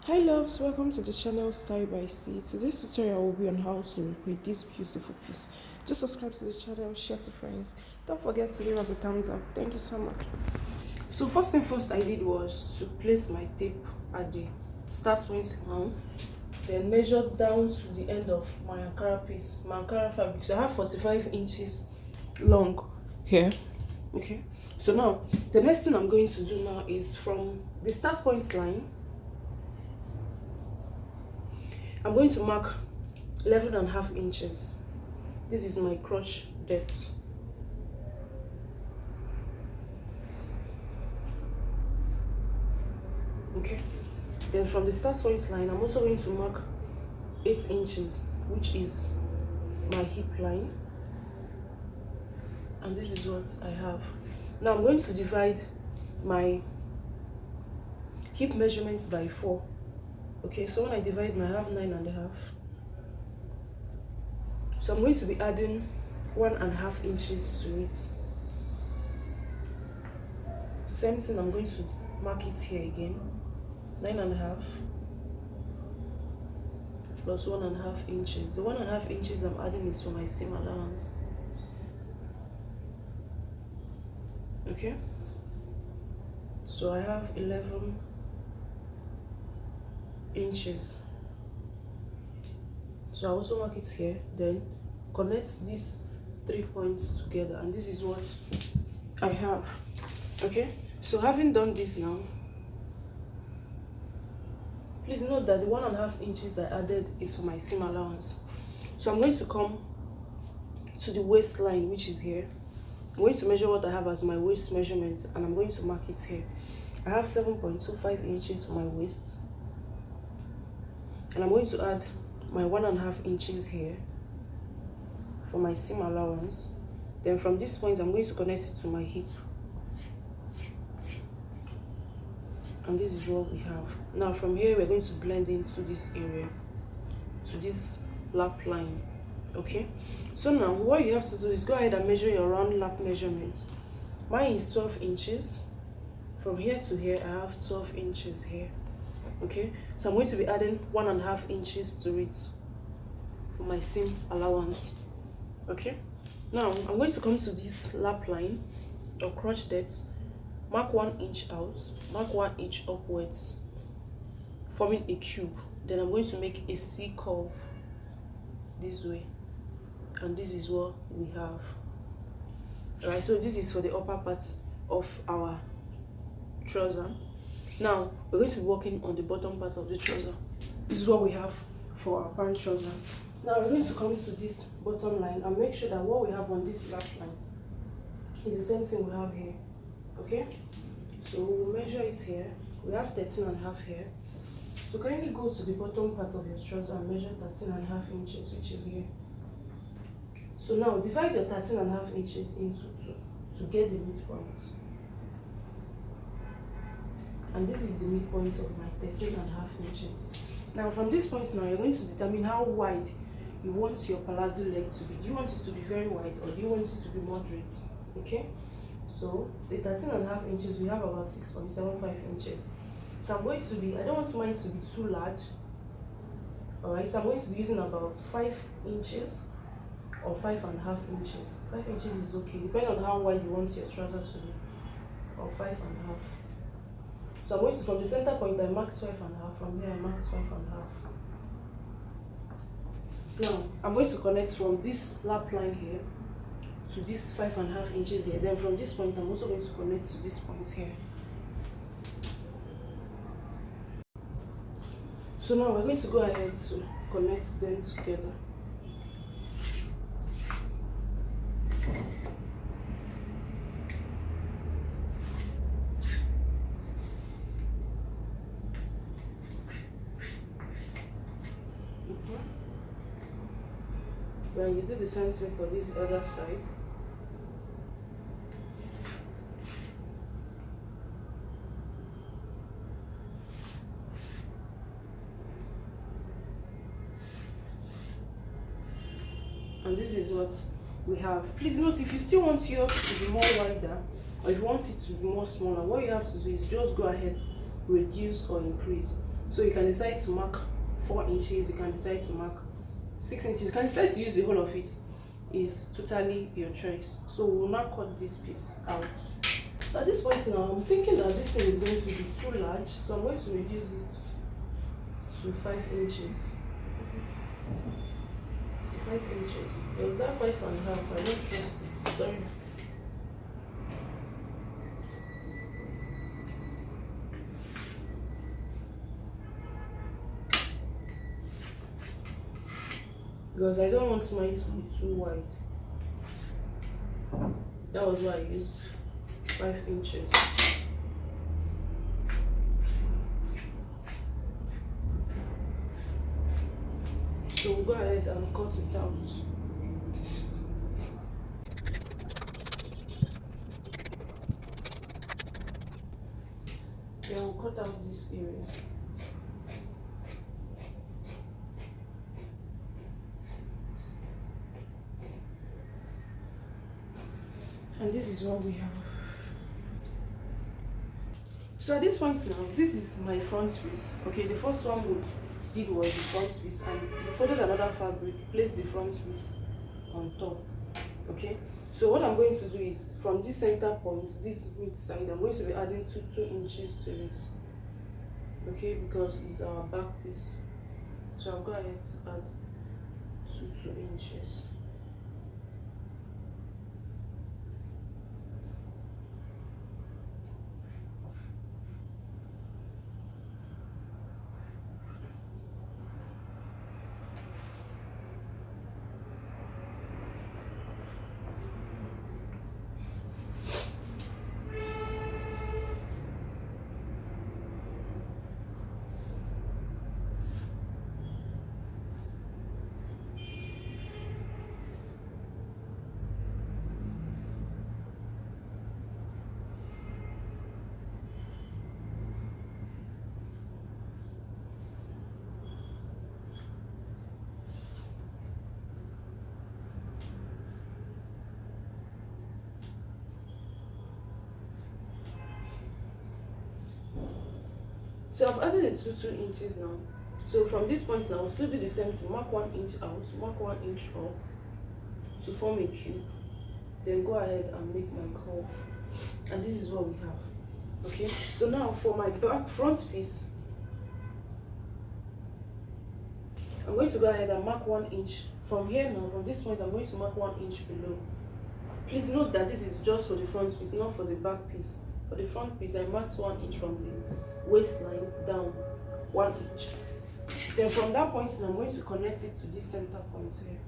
Hi loves, welcome to the channel Style by C. Today's tutorial will be on how to repeat this beautiful piece. Just subscribe to the channel, share to friends. Don't forget to give us a thumbs up. Thank you so much. So first thing first I did was to place my tape at the start point now. Then measure down to the end of my Ankara piece, my Ankara fabric. So I have 45 inches long here. Okay. So now the next thing I'm going to do now is from the start point line. I'm going to mark 11.5 inches. This is my crotch depth. Okay. Then from the start point line, I'm also going to mark 8 inches, which is my hip line. And this is what I have. Now I'm going to divide my hip measurements by 4. Okay, so when I divide, I have 9.5. So I'm going to be adding 1.5 inches to it. Same thing, I'm going to mark it here again. 9.5 plus 1.5 inches. The 1.5 inches I'm adding is for my seam allowance. Okay, so I have 11 inches. So I also mark it here, then connect these 3 points together, and this is what I have. Okay, so having done this now, please note that the 1.5 inches I added is for my seam allowance. So I'm going to come to the waistline, which is here. I'm going to measure what I have as my waist measurement, and I'm going to mark it here. I have 7.25 inches for my waist, and I'm going to add my 1.5 inches here for my seam allowance. Then from this point, I'm going to connect it to my hip. And this is what we have. Now from here, we're going to blend into this area, to this lap line. Okay, so now what you have to do is go ahead and measure your round lap measurements. Mine is 12 inches. From here to here, I have 12 inches here. Okay, so I'm going to be adding 1.5 inches to it for my seam allowance. Okay, now I'm going to come to this lap line or crotch depth, mark 1 inch out, mark 1 inch upwards, forming a cube. Then I'm going to make a C curve this way, and this is what we have. All right, so this is for the upper part of our trouser. Now we're going to be working on the bottom part of the trouser. This is what we have for our pant trouser. Now we're going to come to this bottom line and make sure that what we have on this lap line is the same thing we have here. Okay, so we'll measure it here. We have 13.5 here. So kindly go to the bottom part of your trouser and measure 13.5 inches, which is here. So now divide your 13.5 inches into 2 to get the midpoint. And this is the midpoint of my 13.5 inches. Now from this point now, you're going to determine how wide you want your palazzo leg to be. Do you want it to be very wide, or do you want it to be moderate? Okay, so the 13.5 inches, we have about 6.75 inches. So I'm going to be, I don't want mine to be too large. Alright, so I'm going to be using about 5 inches or 5.5 inches. 5 inches is okay, depending on how wide you want your trouser to be, or 5.5. So I'm going to, from the center point, I marked 5.5. From here, I marked 5.5. Now, I'm going to connect from this lap line here to this 5.5 inches here. Then from this point, I'm also going to connect to this point here. So now we're going to go ahead to connect them together. Then you do the same thing for this other side. And this is what we have. Please note, if you still want yours to be more wider, or if you want it to be more smaller, what you have to do is just go ahead, reduce or increase. So you can decide to mark 4 inches, you can decide to mark 6 inches, you can decide to use the whole of it. Is totally your choice. So we'll now cut this piece out. So at this point now, I'm thinking that this thing is going to be too large, so I'm going to reduce it to 5 inches. To 5 inches. Was that 5.5? I don't trust it. Sorry. Because I don't want mine to be too wide. That was why I used 5 inches. So we'll go ahead and cut it out. Then we'll cut out this area. And this is what we have. So at this point now, this is my front piece. Okay, the first one we did was the front piece, and we folded another fabric, placed the front piece on top. Okay, so what I'm going to do is from this center point, this mid side, I'm going to be adding 2 inches to it. Okay, because it's our back piece. So I'll go ahead to add 2 inches. So I've added the 2 inches now. So from this point now, I'll still do the same thing. Mark 1 inch out, mark 1 inch up to form a cube. Then go ahead and make my curve. And this is what we have. Okay. So now for my back front piece, I'm going to go ahead and mark 1 inch. From here now, from this point, I'm going to mark 1 inch below. Please note that this is just for the front piece, not for the back piece. For the front piece, I marked 1 inch from the waistline down 1 inch. Then from that point, I'm going to connect it to this center point here.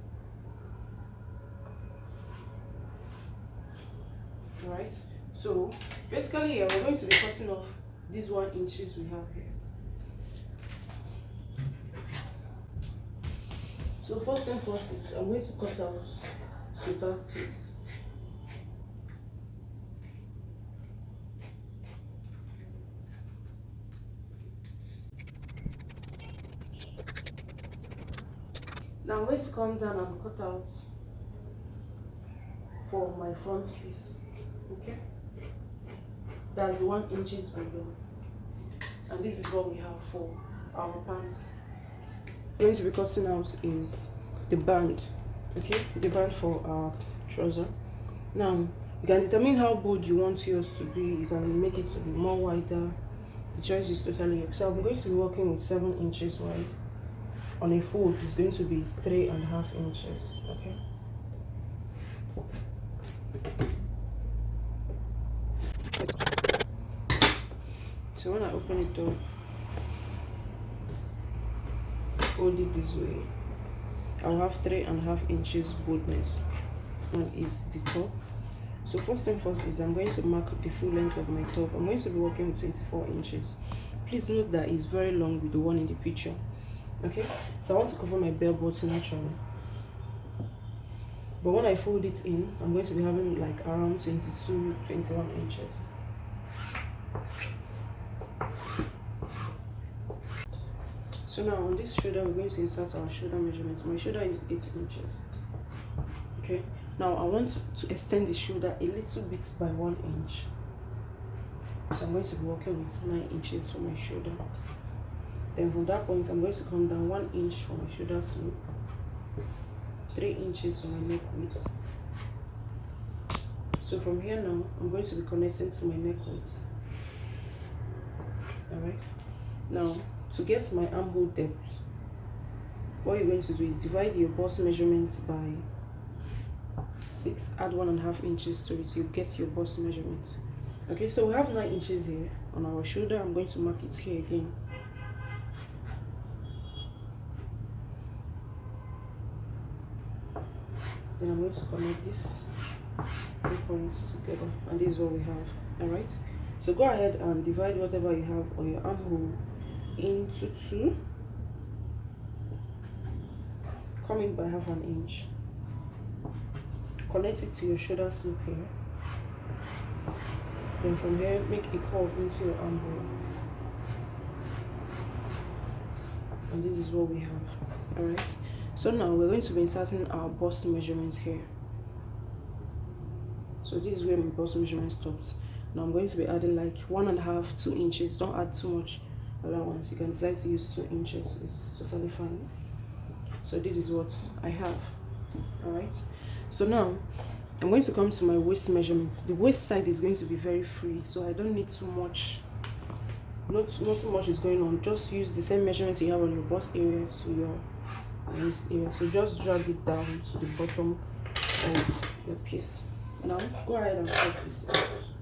Alright, so basically here we're going to be cutting off these 1 inches we have here. So first thing first is I'm going to cut out the back piece. Now I'm going to come down and cut out for my front piece. Okay, that's 1 inches below, and this is what we have for our pants. Going to be cutting out is the band. Okay, the band for our trouser. Now you can determine how bold you want yours to be. You can make it to be more wider. The choice is totally yours. So I'm going to be working with 7 inches wide. On a fold, it's going to be 3.5 inches. Okay. So when I open it up, hold it this way, I'll have 3.5 inches boldness. One is the top. So first thing first is I'm going to mark the full length of my top. I'm going to be working with 24 inches. Please note that it's very long with the one in the picture. Okay, so I want to cover my bell button actually, but when I fold it in, I'm going to be having like around 22-21 inches. So now on this shoulder, we're going to insert our shoulder measurements. My shoulder is 8 inches. Okay, now I want to extend the shoulder a little bit by 1 inch. So I'm going to be working with 9 inches for my shoulder. Then from that point, I'm going to come down 1 inch for my shoulder slope, 3 inches for my neck width. So from here now, I'm going to be connecting to my neck width. Alright. Now, to get my armhole depth, what you're going to do is divide your bust measurement by 6, add 1.5 inches to it, you get your bust measurement. Okay, so we have 9 inches here on our shoulder. I'm going to mark it here again. Then I'm going to connect these 3 points together, and this is what we have. Alright, so go ahead and divide whatever you have on your armhole into 2, come in by 1/2 inch, connect it to your shoulder slope here. Then from here, make a curve into your armhole, and this is what we have. Alright, so now we're going to be inserting our bust measurements here. So this is where my bust measurement stops. Now I'm going to be adding like 1.5 2 inches. Don't add too much allowance. You can decide to use 2 inches, it's totally fine. So this is what I have. Alright, so now I'm going to come to my waist measurements. The waist side is going to be very free, so I don't need too much. Not too much is going on. Just use the same measurements you have on your bust area to your waist area. So just drag it down to the bottom of your piece. Now go ahead and cut this out.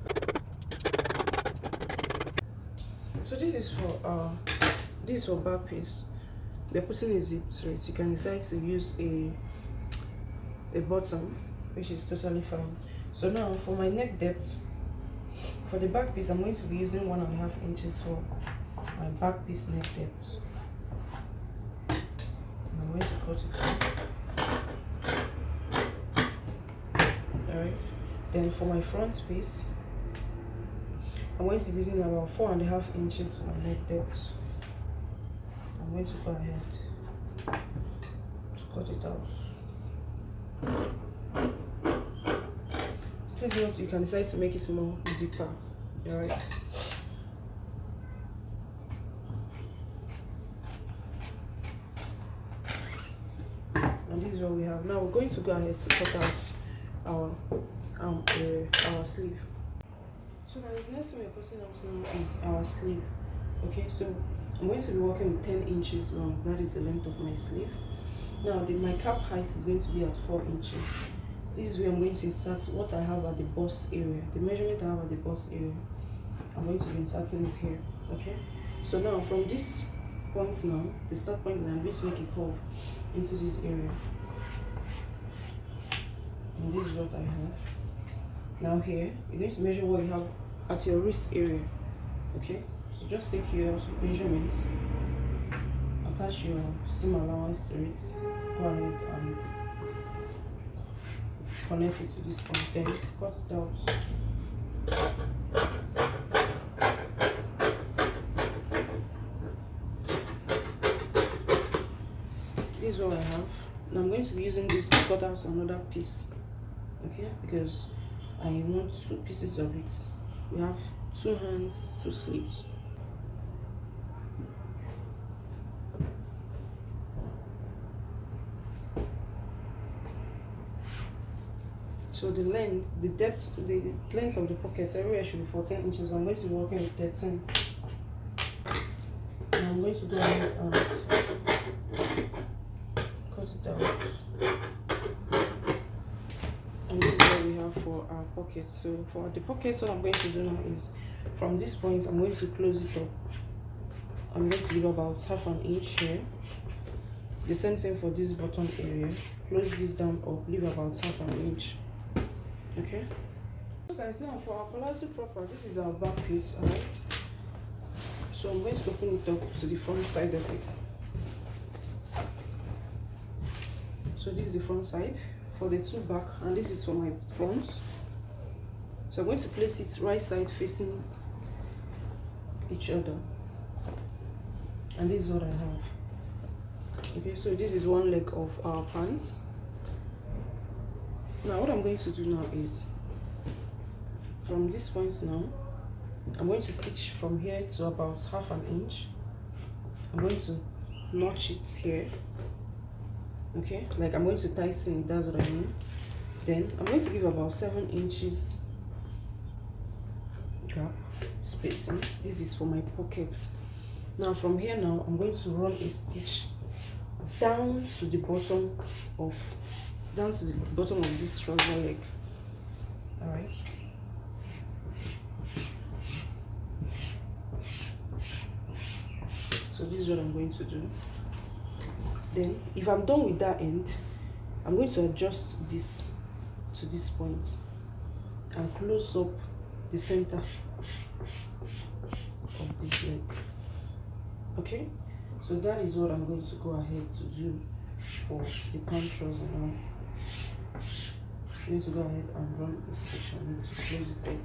So this is for back piece. We're putting a zip to it. You can decide to use a bottom, which is totally fine. So now for my neck depth, for the back piece, I'm going to be using 1.5 inches for my back piece neck depth. And I'm going to cut it out. Alright. Then for my front piece, I'm going to be using about 4.5 inches for my neck depth. I'm going to go ahead to cut it out. Please note you can decide to make it more deeper. Alright. And this is what we have. Now we're going to go ahead to cut out our sleeve. So now the next thing we're cutting out now is our sleeve. Okay, so I'm going to be working with 10 inches long. That is the length of my sleeve. Now my cap height is going to be at 4 inches. This is where I'm going to insert what I have at the bust area. The measurement I have at the bust area, I'm going to be inserting it here. Okay, so now from this point now, the start point, I'm going to make a curve into this area. And this is what I have. Now here, you're going to measure what you have at your wrist area. Okay, so just take your measurements, attach your seam allowance to it, go ahead and connect it to this point, then cut it out. This is what I have. Now I'm going to be using this to cut out another piece, okay, because I want 2 pieces of it. We have 2 hands, 2 sleeves. So the length, the depth, the length of the pockets everywhere should be 14 inches. I'm going to be working with 13. And I'm going to go ahead and cut it out. And this is what we have for our pocket. So for the pockets, what I'm going to do now is from this point, I'm going to close it up. I'm going to give about ½ inch here. The same thing for this bottom area. Close this down up, leave about ½ inch. Okay. So guys, now for our palazzo proper, this is our back piece, alright. So I'm going to open it up to the front side of it. So this is the front side for the 2 back, and this is for my front. So I'm going to place it right side facing each other, and this is what I have. Okay, so this is one leg of our pants. Now what I'm going to do now is from this point now, I'm going to stitch from here to about ½ inch, I'm going to notch it here. Okay, like I'm going to tighten it, that's what I mean. Then I'm going to give about 7 inches gap spacing. This is for my pockets. Now from here, now I'm going to run a stitch down to the bottom of this trouser leg. All right. So this is what I'm going to do. Then if I'm done with that end, I'm going to adjust this to this point and close up the center of this leg. Okay, so that is what I'm going to go ahead to do for the pant trouser now. I'm going to go ahead and run a stitch on it to close it up.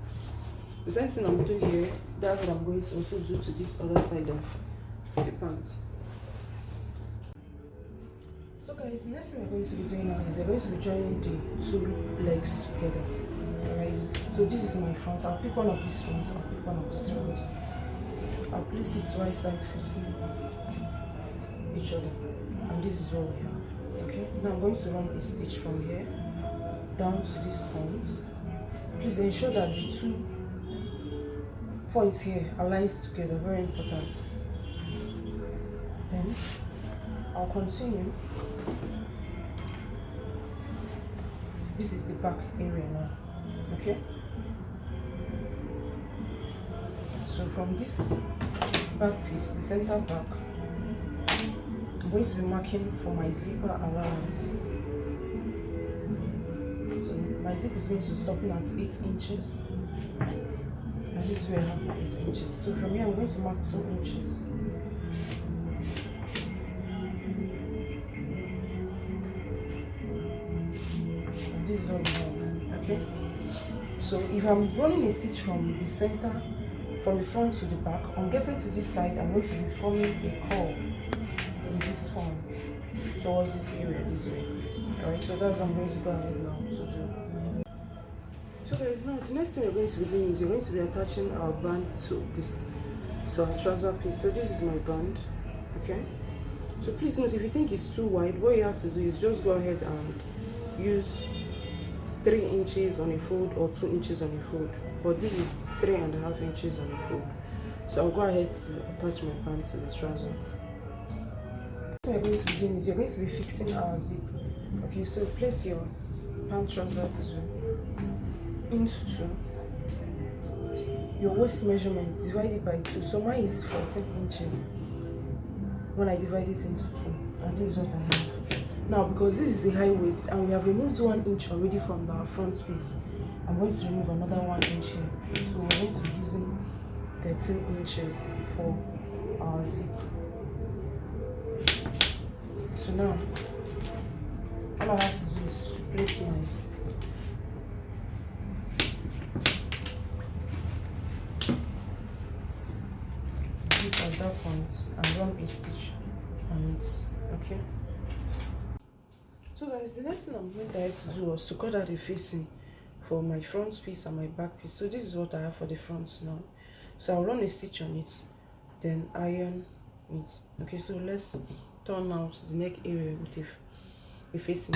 The same thing I'm doing here, that's what I'm going to also do to this other side of the pants. So guys, the next thing we're going to be doing now is we're going to be joining the 2 legs together. Alright, so this is my front. I'll pick one of these fronts, I'll pick one of these fronts. I'll place it right side facing each other. And this is what we have. Okay, now I'm going to run a stitch from here down to this point. Please ensure that the 2 points here aligns together, very important. Then I'll continue. This is the back area now. Okay, so from this back piece, the center back, I'm going to be marking for my zipper allowance. So my zip is going to stop in at 8 inches, and this is where I have my 8 inches. So from here I'm going to mark 2 inches. And this is what we have. Okay, so if I'm running a stitch from the center, from the front to the back, on getting to this side, I'm going to be forming a curve in this form towards this area this way. Alright, so that's what I'm going to go ahead now to do. So guys, now the next thing we're going to be doing is we're going to be attaching our band to our trouser piece. So this is my band. Okay, so please note, if you think it's too wide, what you have to do is just go ahead and use 3 inches on a fold or 2 inches on a fold, but this is 3.5 inches on a fold. So I'll go ahead to attach my band to this trouser. What you're going to be doing is you're going to be fixing our zip. Okay, so place your pant trouser this way into 2. Your waist measurement, divide it by 2. So mine is 14 inches when I divide it into 2, and this is what I have. Now, because this is a high waist and we have removed 1 inch already from our front piece, I'm going to remove another 1 inch here. So we're going to be using 13 inches for our zip. So now, all I have to do is to place my zip at that point and run a stitch on it. Okay. So guys, the next thing I'm going to do was to cut out the facing for my front piece and my back piece. So this is what I have for the front now. So I'll run a stitch on it, then iron it. Okay, so let's turn out the neck area with a facing.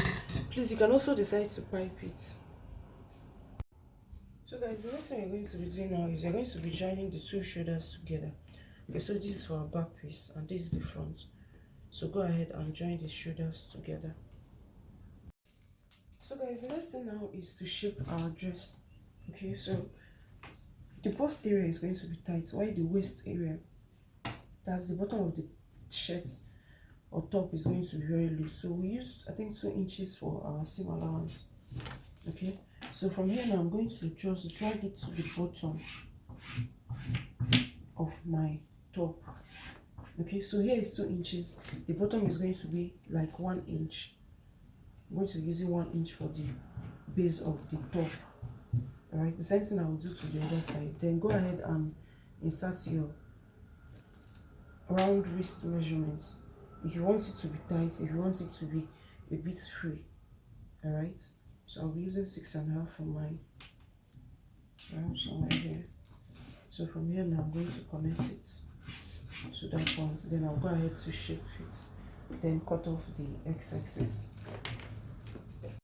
Please, you can also decide to pipe it. So guys, the next thing we're going to be doing now is we're going to be joining the 2 shoulders together. Okay, so this is for our back piece and this is the front. So go ahead and join the shoulders together. So guys, the next thing now is to shape our dress. Okay, so the bust area is going to be tight, while the waist area, that's the bottom of the shirt or top, is going to be very loose. So we used, I think, 2 inches for our seam allowance. Okay, so from here now I'm going to just drag it to the bottom of my top. Okay, so here is 2 inches. The bottom is going to be like 1 inch. I'm going to be using 1 inch for the base of the top. Alright, the same thing I will do to the other side. Then go ahead and insert your round wrist measurements. If you want it to be tight, if you want it to be a bit free. Alright, so I'll be using 6.5 for mine. Right here. So from here now I'm going to connect it. to that point. Then I'll go ahead to shape it, then cut off the x-axis.